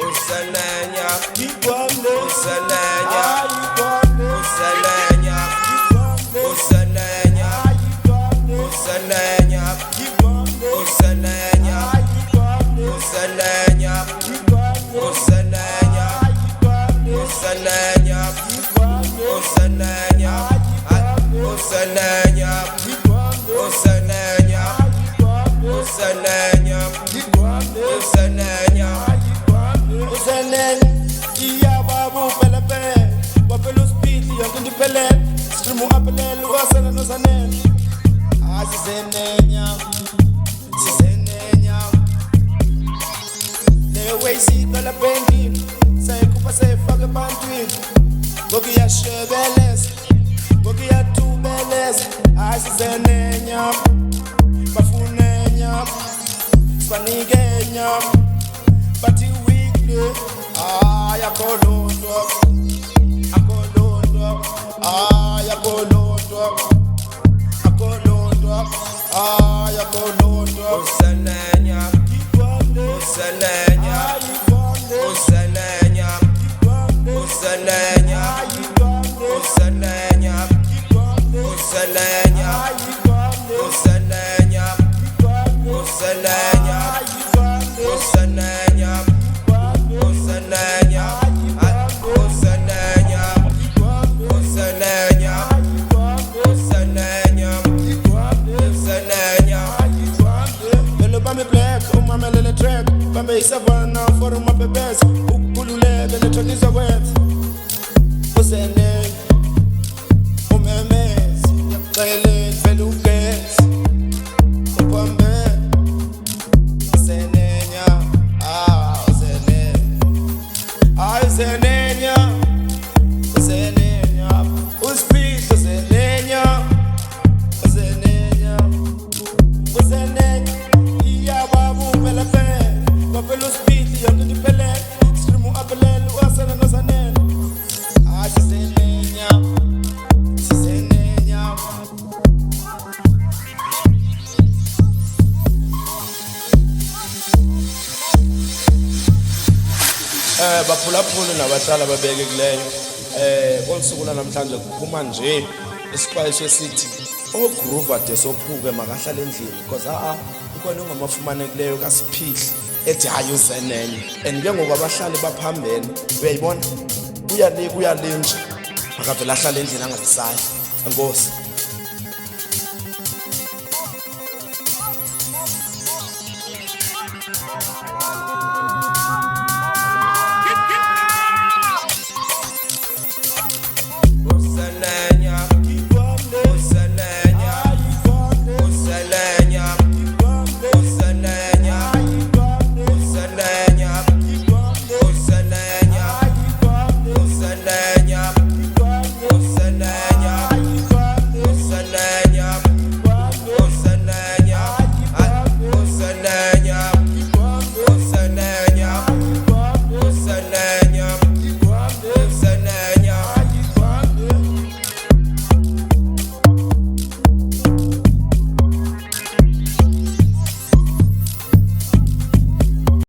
Uzenenye, Uzenenye, Uzenenye, Uzenenye, Uzenenye, Uzenenye, Uzenenye, Uzenenye, Uzenenye, Uzenenye, Uzenenye, Uzenenye, Uzenenye, Uzenenye. Uzenenye, iya babu pelepe, wapelu spiti yangundi pele, strimu apelelu wasana no sanen. Uzenenye, Uzenenye, the way she pele pendi, say kupa say fuck a bandit, bogi ya shebeles, bogi ya tubeles. Uzenenye, bafunenye, spanigenya, bati weekly. Yakolondo, Akolondo, Yakolondo, Akolondo, Yakolondo. Uzenenye, Uzenenye, Uzenenye, Uzenenye, Uzenenye, Uzenenye, Uzenenye, Uzenenye, Uzenenye, Uzenenye, Uzenenye, Uzenenye, Uzenenye, Uzenenye. Hello, Bambi Black, Mama Lele Track, Bambi Savannah, for my bebes, Ukulule, the track is a wet. Uzenenye, Memes, Kaelen, Feluques, Upambe, Uzenenye, Uzenenye, Uzenenye, Uspit, Uzenenye, Uzenenye, Uzenenye, iya babu pelepe, wapelu spiti yangundi pele, strimu apelelu wasana no sanen. Uzenenye, Uzenenye. Baphulaphula nabahlala babekekileyo kolusuku namhlanje kuphuma nje isiqwayiso esithi ogroove ade sophuke makahlala endlini because ukhona ongamafumanekileyo kaSphihli ethi hayi Uzenenye and ke ngoba abahlali baphambene uyayibona uyalinja akavela ahlala endlini angazisaya enkosi.